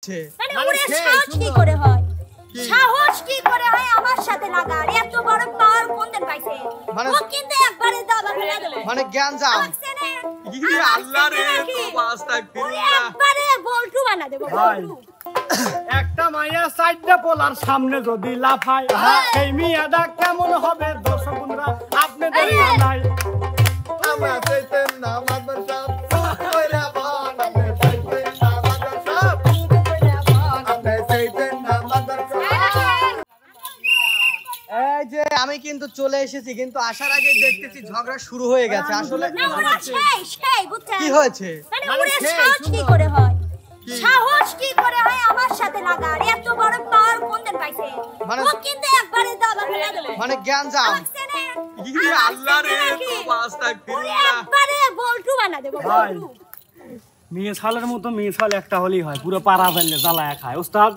মানে ওরে সাহস কি করে হয়? সাহস কি করে হয় আমার সাথে লাগার? এত বড় পাওয়ার কোন দিন পাইছে? ও কিন্তু একবারে দাবা ফেলে দেবে। মানে জ্ঞান যাও। আল্লাহ রে তওবা আস্তাগফিরুল্লাহ। একবারে বল্টু বানা দেব বল্টু। একটা মাইয়া সাইডে পোলার সামনে যদি লাফায় এই মিয়াটা কেমন হবে দর্শকরা আপনাদের জানাই। আমরা চাইতেন না মাদ্রাসা কইরা বান আমরা চাইতেন না মাদ্রাসা কইরা বান আমরা চাইতেন না মাদ্রাসা। এই যে আমি কিন্তু চলে এসেছি, কিন্তু আসার আগে দেখতেছি ঝগড়া শুরু হয়ে গেছে। আসলে না ওরা সেই বুঝছেন? কি হয়েছে? মানে ওরে সাহস কি করে হয়? সাহস কি করে হয় আমার সাথে লাগার? এত বড় পাওয়ার কোন দিন পাইছে? ও কিন্তু একবারে দাবা ফেলে দেবে। মানে জ্ঞান যাও। আল্লাহ রে তওবা আস্তাগফিরুল্লাহ। একবারে বল্টু বানা দেব বল্টু। মেয়ে ছালের মতো মেয়ে ছাল একটা হলেই হয়, পুরো পাড়া ফেললে জ্বালায় খায় ওস্তাদ।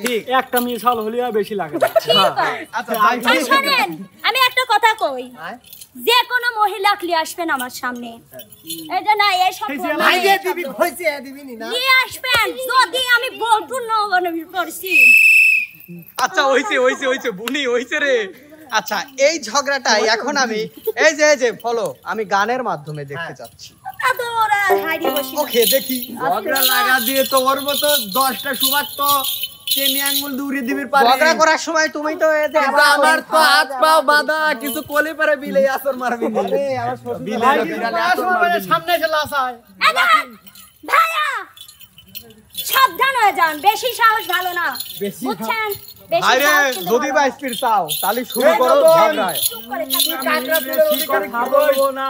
ঠিক একটা মেয়ে ছাল হলেই আর বেশি লাগে না। আচ্ছা শুনেন, আমি একটা কথা কই, যে কোনো মহিলা নিয়ে আসবেন আমার সামনে, এটা না এসব ভাইয়ে দিবি কইছে দিবি না। নিয়ে আসবেন যদি আমি বল্টু নবনবী করছি। আচ্ছা হইছে বুনি হইছে রে। আচ্ছা এই ঝগড়াটাই এখন আমি এই যে ফলো আমি গানের মাধ্যমে দেখতে চাচ্ছি। ওকে দেখি ঝগড়া লাগা দিয়ে তো ওর মতো 10টা সুবাক তো চেনি আঙ্গুল দৌড়ে দিবির পারে। ঝগড়া করার সময় তুমি তো এই যে আমার তো হাত পা বাঁধা, কিছু কোলে পারে বিলে আসর মারবি না। আরে আমার শ্বশুর বিলে বিড়ালে আসর মারবি। সামনে এসে লাসায়। ভাইয়া সাবধান হয়ে যান, বেশি সাহস ভালো না, বুঝছেন? বেশি আরে সাহস কিন্তু যদি ভালো বা না। স্পিড চাও তাহলে শুরু করো ঝগড়ায়। চুপ করে থাকুন। বেশি কথা বলবো না,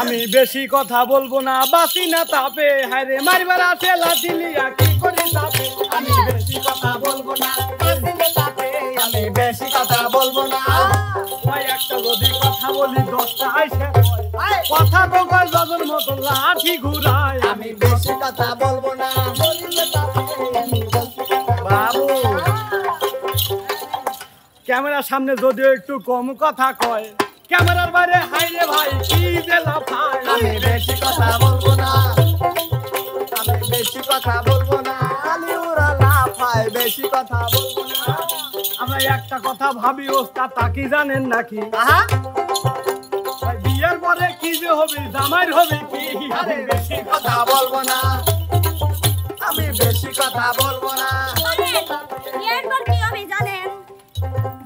আমি বেশি কথা বলবো না, বাসি না তাপে হায়রে মারবার আছে লাঠি লিয়া কি করি তাপে। আমি বেশি কথা বলবো না, বাসি না তাপে আমি বেশি কথা বলবো না। ভাই একটা যদি কথা বলি 10টা আইসে কথা তো কয় জগর মতো লাঠি ঘুরায়। আমি বেশি কথা বলবো না। বাবু ক্যামেরার সামনে যদিও একটু কম কথা কয়, ক্যামেরার বাইরে হাইরে ভাই কি যে লাফায়। আমি বেশি কথা বলবো না, আমি বেশি কথা বলবো না। খালি ওরা লাফায়, বেশি কথা বলবো না। আমরা একটা কথা ভাবি ওস্তাদ, তা কি জানেন নাকি? বিয়ের পরে কি যে হবে, জামাইর হবে কি? আরে বেশি কথা বলবো না, আমি বেশি কথা বলবো না। এরপর কি হবে জানেন?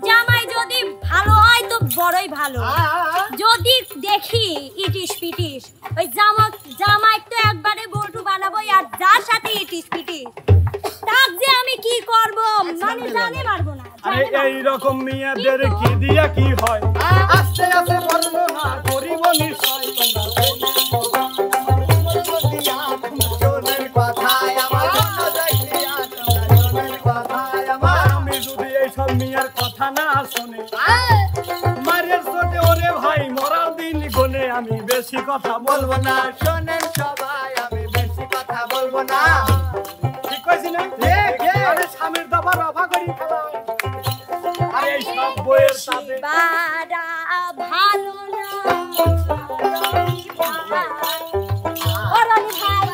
জামাই যদি ভালো হয় তো বড়ই ভালো, যদি দেখি ইটিস পিটিস ওই জামাই তো একবারে বল্টু বানাবোই, আর যার সাথে ইটিস পিটিস তাক যে আমি কি করব মানে জানে পারবো না। আরে এইরকম মেয়েদের কি দিয়া কি হয়? আস্তে আস্তে বর্ণনা করিব নিশ্চয়। আমি যদি এইসব মেয়ের কথা না শুনে মারের চোটে ওরে ভাই মরার দিন গনে, আমি বেশি কথা বলবো না। শোনেন সবাই, আমি বেশি কথা বলবো না। ঠিক কইছি না? আরে স্বামীর দাবা রফা করি খেলায়। আরে এই সব বইয়ের সাথে বাড়া ভালো না ওরন ভাই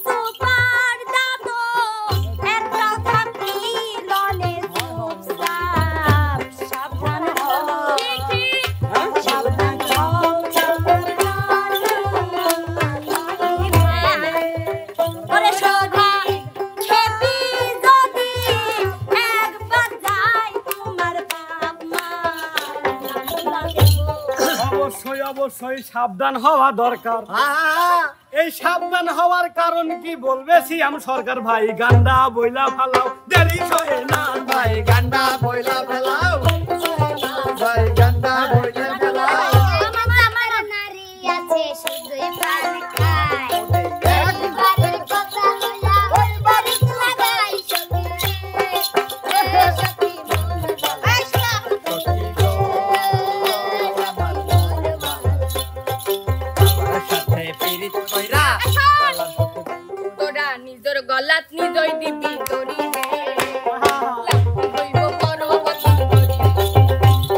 সুপার দাদো একটা থাকি লনে সুপসাপ সাবধান হও সাবধান হও ওরে শোভা খেপি যদি একবার যাই তোমার বাপ মা অবশ্যই সাবধান হওয়া দরকার। এই সাবধান হওয়ার কারণ কি বলবে সিয়াম সরকার ভাই? গান্ডা বইলা ফালাও দেরি সহে না ভাই গান্ডা বইলা ফেলাও, ভাই গান্ডা বইলা ফেলাও। আমার নারী আছে শুধুই পান খায়, একবারের কথা হইলা ওই বাড়ি লাগাই সখী সখী মন বলাই সখী গো আমার মন বলাই সাথে পিরিত কইরা তোরা নিজের গলাত নিজই দিবি দড়ি রে লাঠি হইব পরবতী দড়ি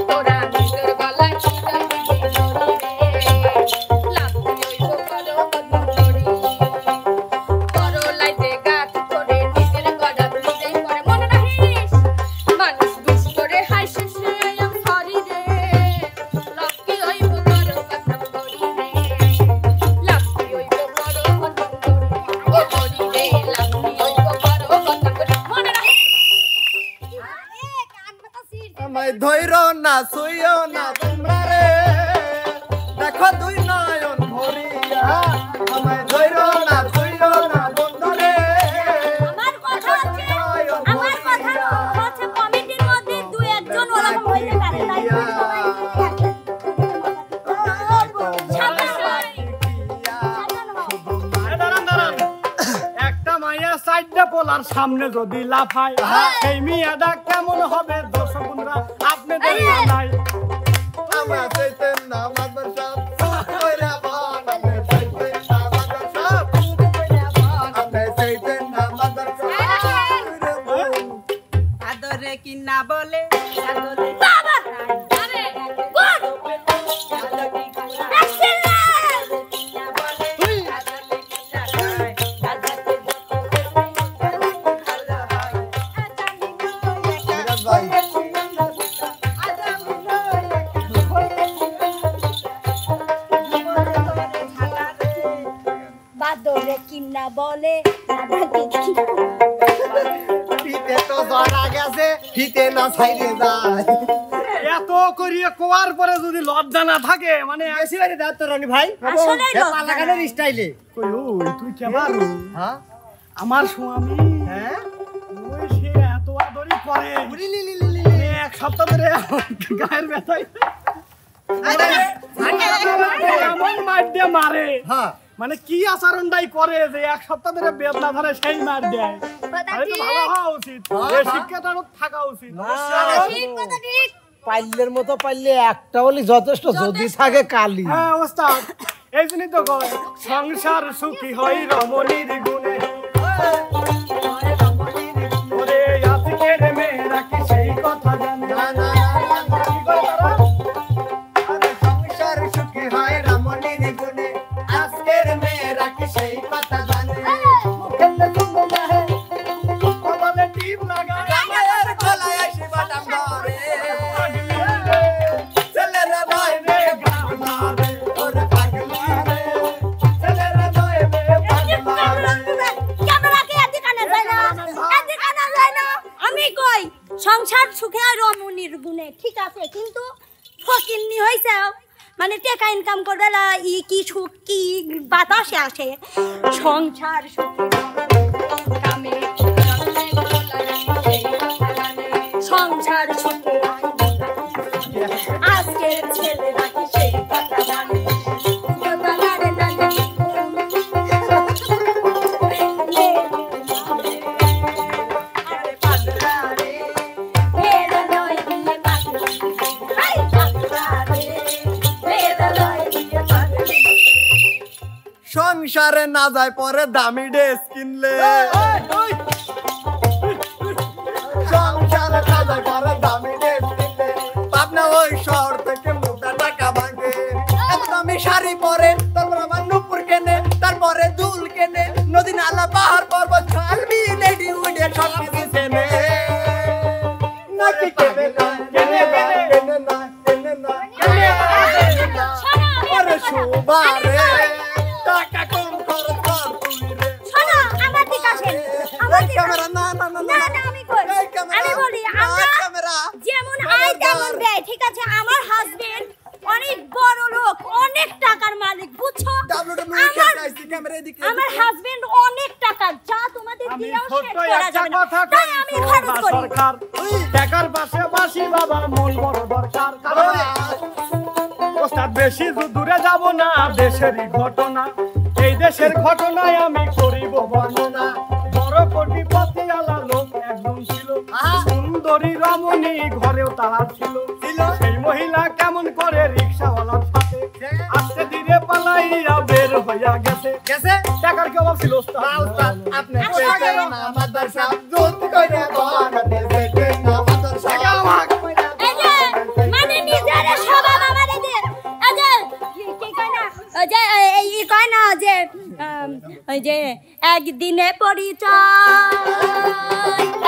তোরা নিজের গলাত নিজই দিবি দড়ি রে লাঠি হইব পরবতী দড়ি করলাইতে না ছুঁইও না তোমরা রে দেখো দুই নয়ন ভরিয়া আমায় ধইরো না ছুঁইও না বন্ধু রে আমার কথা হচ্ছে কমিটির মধ্যে দুই একজন ওরকম হইতে পারে তাই বলে সবাই একটা মাইয়া সাইডে পোলার সামনে যদি লাফায় সেই মিয়াটা কেমন হবে দর্শক বন্ধুরা আপনাদের নাই আমার চাইতেন না মাদ্রাসা কইরা বান আমার চাইতেন না মাদ্রাসা আমার চাইতেন না মাদ্রাসা আদরে কিনা বলে আদরে বাবা আরে গুড এক্সেলেন্ট বাদরে কিনা বলে ফিতে তো জড়া গেছে ফিতে না ছাইরে যায় এত করিয়ে কোয়ার পরে যদি লজ্জা না থাকে মানে বেশি বাড়ি দাও তো রনি ভাই আসলেই এ লজ্জা পালাগানের স্টাইলে কই ওই তুই কেমন হ্যাঁ আমার স্বামী হ্যাঁ ওই সে এত আদরই করে মানে এক সপ্তাহ ধরে গায়ের ব্যথায় এমন মার দিয়ে মারে হ্যাঁ মানে কি আচরণটাই করে যে এক সপ্তাহ ধরে বেদনা ধরে সেই মার দেয় আরে তো ভালো হওয়া উচিত এই শিক্ষাটা থাকা উচিত ঠিক কথা ঠিক পাইলের মতো পাইলে একটা বলি যথেষ্ট যদি থাকে কালি হ্যাঁ ওস্তাদ এই জন্যই তো কয় সংসার সুখী হয় রমণীর গুণে ওরে আজকের মেয়েরা কি সেই কথা জানে না না কি করে তারা? আরে সংসার সুখী হয় রমণীর গুণে আজকের মেয়েরা কি সেই কথা জানে কপালে টিপ লাগা আমার গলায় আসি বাটাম ধরে ছেলেরা নয় রে গামলা রে ওরে পাগলা রে ছেলেরা নয় রে পাগলা রে ক্যামেরাকে এদিকে আনা যায় না এদিকে আনা যায় না আমি কই সংসার সুখে আর রমণীর গুণে ঠিক আছে কিন্তু ফকিন্নি হইছে মানে টাকা ইনকাম করবে না কি সুখ কি বাতাসে আসে সংসার সুখে কামে সংসার সুখে আজকের ছেলে নাকি সেই কথা জানে সংসারে না যায় পরে দামি ড্রেস কিনলে সংসারে না যায় পরে দামি ড্রেস কিনলে পাবনা ওই শহর থেকে মোটা টাকা ভাঙে এখন আমি শাড়ি পরে তারপর আমার নুপুর কেনে তারপরে দুল কেনে নদী নালা পাহাড় পর্বত খাল বিল এডি উডে সব কিছু কেনে নাকি কেনে না কেনে না কেনে না কেনে না কেনে না ওরে সুবারে টাকা কম খরচ কর তুই রে শোনো আমার দিকে আসেন আমার দিকে ক্যামেরা না না না না না আমি কই এই ক্যামেরা আমি বলি আমরা ক্যামেরা যেমন আয় তেমন ব্যয় ঠিক আছে আমার হাজবেন্ড অনেক বড় লোক অনেক টাকার মালিক বুঝছো ডাব্লিউডাব্লিউ খেলতে ক্যামেরা এদিকে আমার হাজবেন্ড অনেক টাকা যা তোমাদের আমি দিয়েও ছোট্ট শেষ করা একটা যাবে না কথা তাই কই আমি খরচ করি সরকার টাকার পাশাপাশি বাবা মন বড় দরকার কারণ ওস্তাদ বেশি দূরে যাব না দেশেরই ঘটনা এই দেশের ঘটনায় আমি করিব বর্ণনা বড় কোটিপতি আলা লোক একজন ছিল সুন্দরী রমণী ঘরেও তারা ছিল সেই মহিলা কেমন করে রিকশাওয়ালার সাথে আস্তে ধীরে পালাইয়া বের হইয়া গেছে টাকার কি অভাব ছিল ওস্তাদ আপনি পেটের না মাদ্রাসা দুধ কইরা বানাতে পেটের না মাদ্রাসা এই যে মানে নিজের স্বভাব আমাদের দিয়ে এই যে কি কয় না ওই যে এই কয় না যে ওই যে একদিনে পরিচয়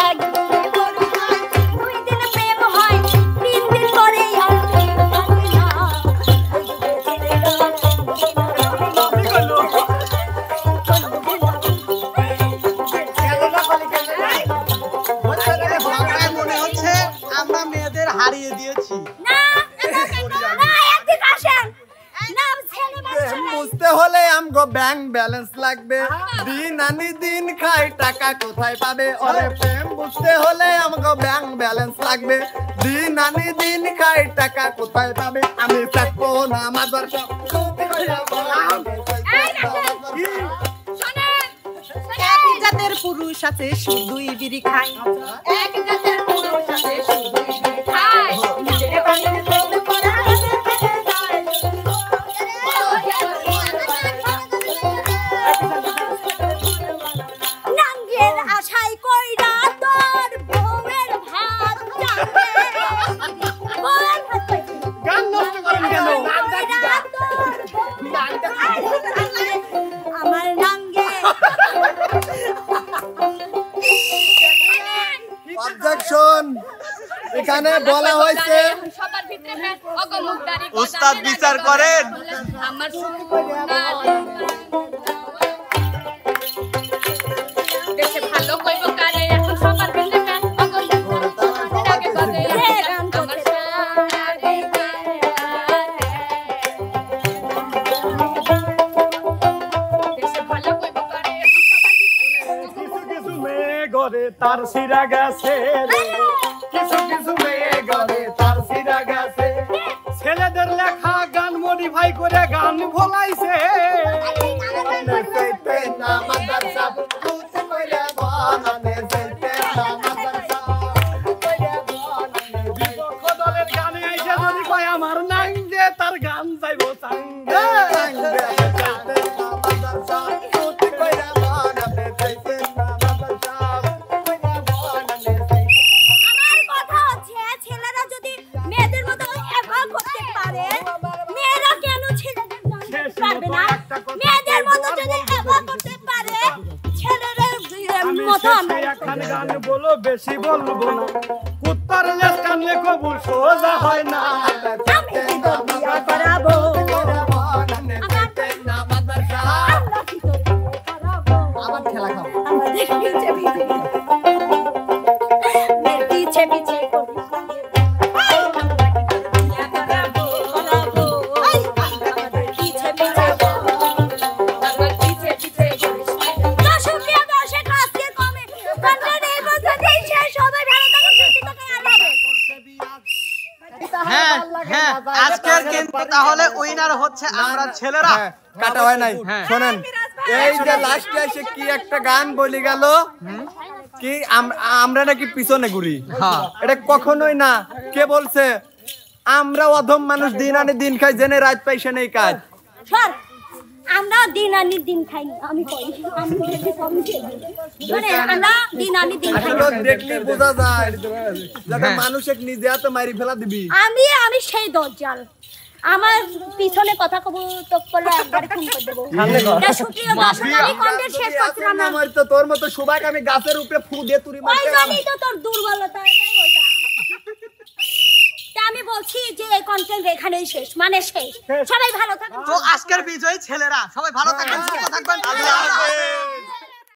একদিনে পরিচয় দুই দিনে প্রেম হয় তিন দিন পরে মনে হচ্ছে আমরা মেয়েদের হারিয়ে দিয়েছি না ব্যাংক ব্যালেন্স লাগবে দিন আনি দিন খাই টাকা কোথায় পাবে ওরে প্রেম বুঝতে হলে আমাকে ব্যাংক ব্যালেন্স লাগবে দিন আনি দিন খাই টাকা কোথায় পাবে আমি থাকবো না মাদ্রাসা এক জাতের পুরুষ আছে শুধুই বিড়ি খায় এক জাতের পুরুষ আছে শুধুই বিড়ি খায় নিজের বাড়িতে চলতে পারে নাঙ্গের আশাই কইরা তোর বউয়ের ভাত জানে বউয়ের ভাত পাইছি গান নষ্ট করেন কেন আমার নাঙ্গে অবজেকশন এখানে বলা হয়েছে সবার ভিতরে অগমুখদারি উস্তাদ বিচার করেন। আমার দেশে ভালো কইব কারে এখন সবার ভিতরে অগমুখদারি করে আমার দেশে ভালো কইব কারে কিছু কিছু মেয়ে ঘরে তার সিরা গেছে কিছু কিছু মেয়ে ঘরে তার সিরা গেছে ছেলেদের লেখা গান মডিফাই করে গান ভোলাইছে বিপক্ষ দলের গানে আইসে যদি কয় আমার নাঙ্গে তার গান যাইবো সাঙ্গে আমার কথা হচ্ছে ছেলেরা যদি মেয়েদের মতো একা করতে পারে মেয়েরা কেন ছেলেদের জানতে পারবে না মেয়েদের মতো যদি একা করতে পারে ছেলেদের আমি মতো আমরা শেষে একখান গান বলো বেশি বলবো না কুত্তার লেজ কানলে কবুল সোজা হয় না আমি কি তোর বিয়া করাবো আমরা কি তোর বিয়া করাবো আবার খেলা খাবো আমাদের পিছে পিছে মেয়ের পিছে পিছে করিস হ্যাঁ হ্যাঁ আজকের কিন্তু তাহলে উইনার হচ্ছে আমরা ছেলেরা। হ্যাঁ, কাটা হয় নাই হ্যাঁ। শোনেন এই যে লাস্টে এসে কি একটা গান বলি গেল কি আমরা নাকি পিছনে ঘুরি হ্যাঁ। এটা কখনোই না কে বলছে আমরা অধম মানুষ দিন আনি দিন খাই জেনে রাত পাইছে নেই কাজ সর আমরা দিন আনি দিন খাই না, আমি কই আমি দেখি কমই খেয়ে মানে আমরা দিন আনি দিন খাই না। আসলে দেখলে বোঝা যায় যাতে মানুষ এক নিজে হাতে মারি ফেলা দিবি আমি সেই দজ্জাল আমার পিছনে কথা কব তো করলে একবারে খুন করে দেব এটা সুপ্রিয় দর্শক আমি কন্টেন্ট শেষ করছিলাম না আমার তো তোর মতো সুবাক আমি গাছের উপরে ফু দিয়ে তুরি ওই মারতে জানি তো তোর দুর্বলতা এটাই ওইটা তা আমি বলছি যে এই কন্টেন্ট এখানেই শেষ মানে শেষ সবাই ভালো থাকুন তো আজকের বিজয়ী ছেলেরা সবাই ভালো থাকবেন সুস্থ থাকবেন আল্লাহ হাফেজ।